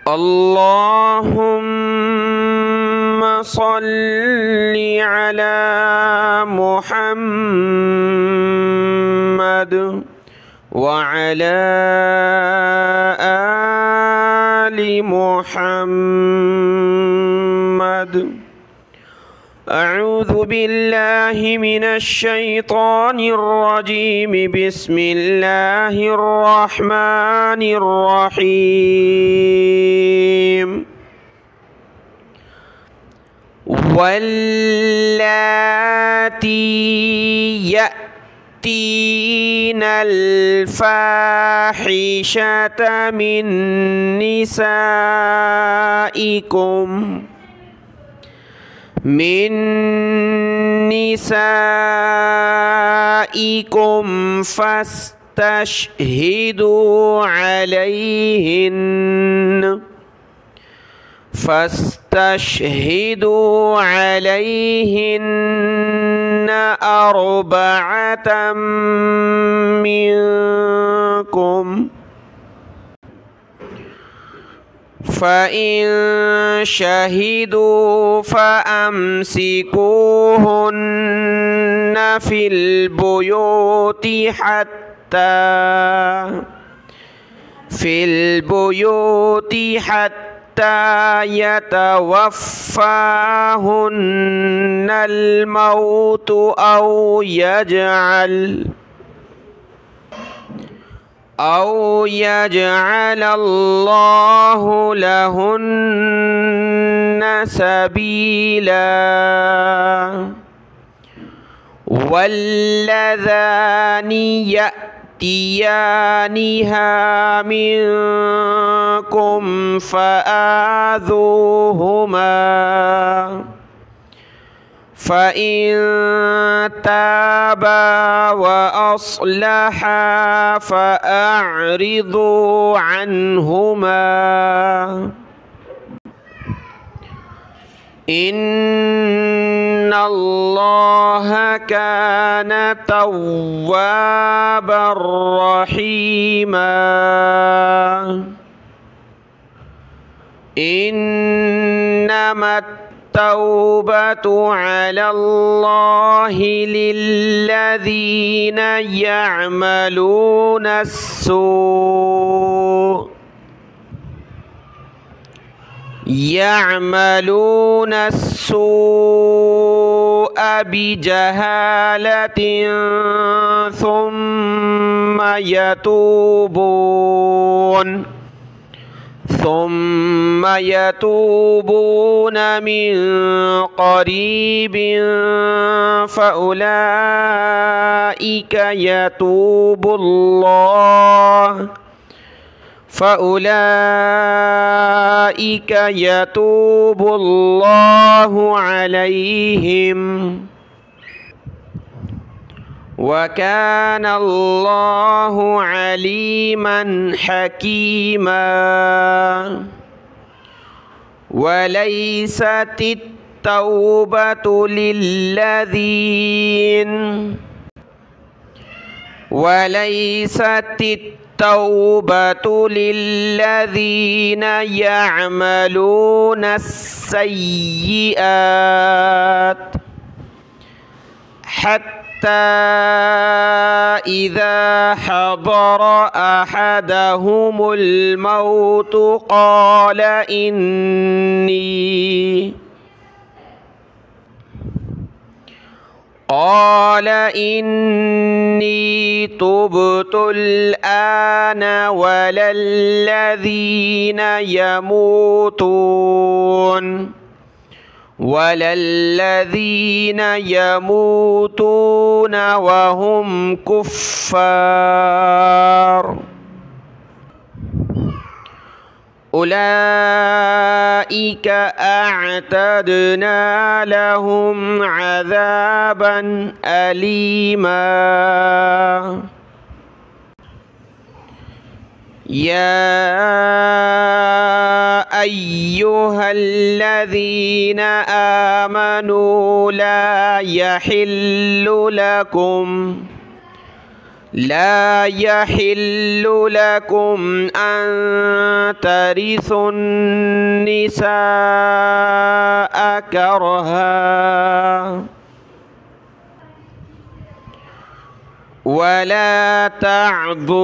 اللهم صل على محمد وعلى آل محمد. أعوذ بالله من الشيطان الرجيم. بسم الله الرحمن الرحيم. واللاتي يأتين الفاحشة من نسائكم فاستشهدوا عليهن أربعة منكم، فإن شهدوا فأمسكوهن في البيوت حتى يتوفاهن الموت أو يجعل الله لهن سبيلا. واللذان يأتيانها منكم فآذوهما، فإن تابا وأصلحا فأعرضوا عنهما، إن الله كان توابا رحيما. إنما التوبة على الله للذين يعملون السوء بجهالة ثم يتوبون من قريب فأولئك يتوب الله عليهم، وكان الله عليما حكيما. وليست التوبة للذين يعملون السيئات حتى إذا حضر أحدهم الموت قال إني تبت الآن ولا الذين يموتون وهم كفار، أولئك أعتدنا لهم عذابا أليما. يا أيها الذين آمنوا لا يحل لكم أن ترثوا النساء كرها، ولا يحل لكم أن ترثوا النساء كرها، ولا يحل لكم أن تنكحوا الأيام منكم إلا ما قد سلف. ومن يفعل ذلك فأولئك هم الوارثون. ولكن لا يحل لكم أن ترثوا النساء كرها ولا يحل لكم أن تنكحوا الأيام منكم إلا ما قد سلف. ومن يفعل ذلك فأولئك هم الوارثون. ولكن لا يحل لكم أن ترث النساء كرها ولا تعضلوهن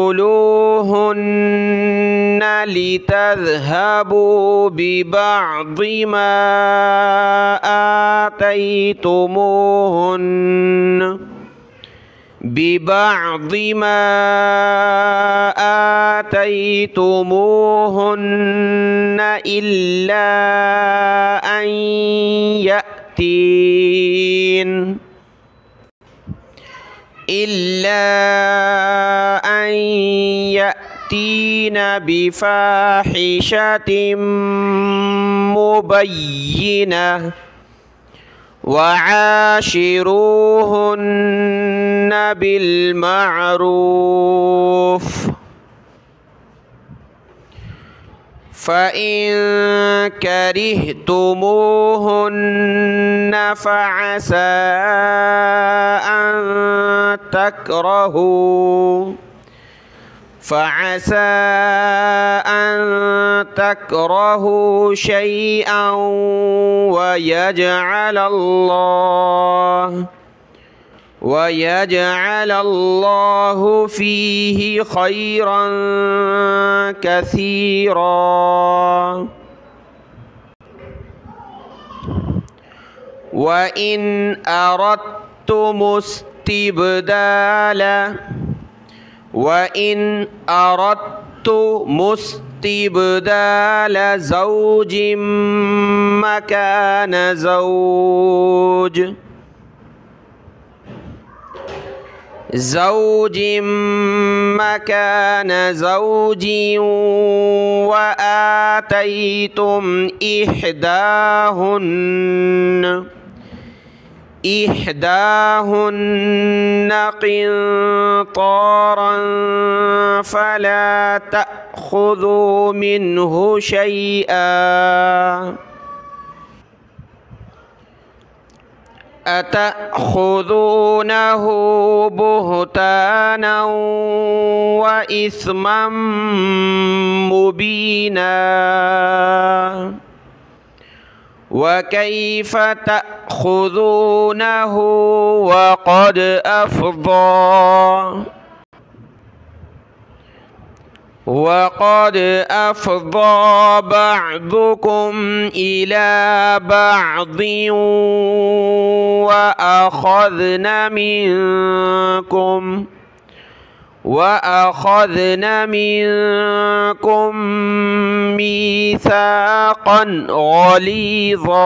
لتذهبوا ببعض ما آتيتموهن إلا أن يأتين بفاحشة مبينة وعاشروهن بالمعروف فإن كرهتموهن فعسى أن تكرهوا شيئا ويجعل الله فيه خيرا كثيرا وإن أردتم استبدال زوج مكان زوج وآتيتم إحداهن قنطارا فلا تأخذوا منه شيئا أتأخذونه بهتانا وإثما مبينا وكيف تأخذونه وقد أفضى بعضكم إلى بعض وأخذن منكم ميثاقا غليظا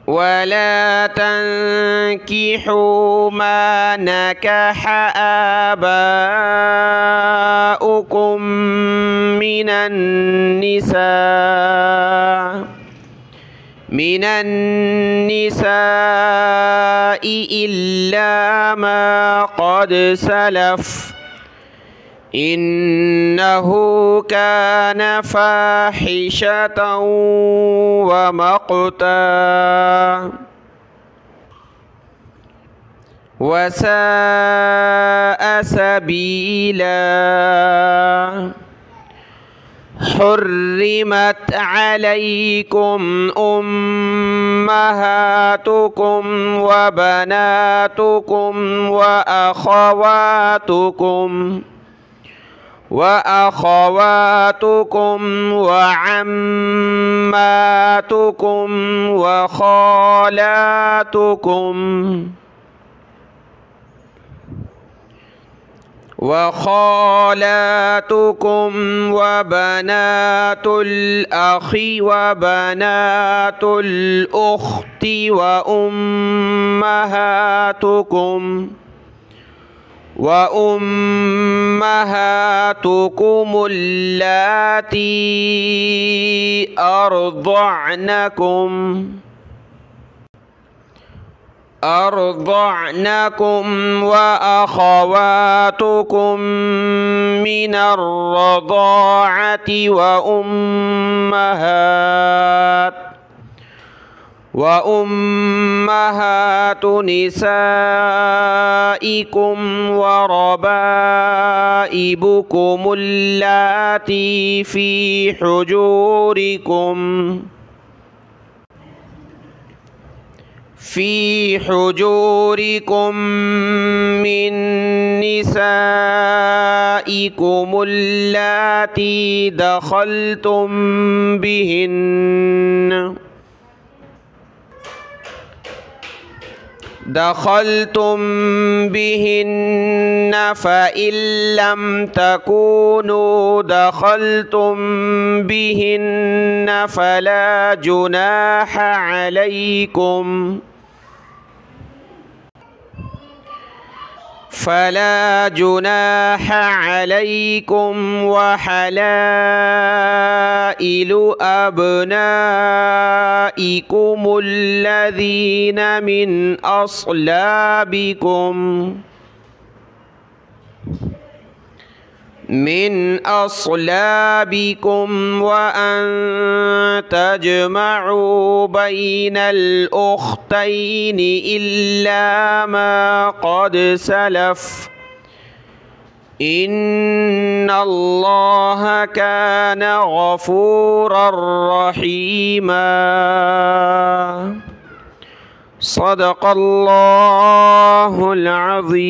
ولا تنكحوا ما نكح آباؤكم من النساء إلا ما قد سلف إنه كان فاحشة ومقتا وساء سبيلا حرمت عليكم أمهاتكم وبناتكم وأخواتكم وعماتكم وخالاتكم وبنات الأخ وبنات الأخت وأمهاتكم اللاتي أرضعنكم وأخواتكم من الرضاعة وأمهات نسائكم وربائبكم اللاتي في حجوركم من نسائكم اللاتي دخلتم بهن فإن لم تكونوا دخلتم بهن فلا جناح عليكم وحلائل أبنائكم الذين من أصلابكم وأن تجمعوا بين الأختين إلا ما قد سلف إن الله كان غفورا رحيما. صدق الله العظيم.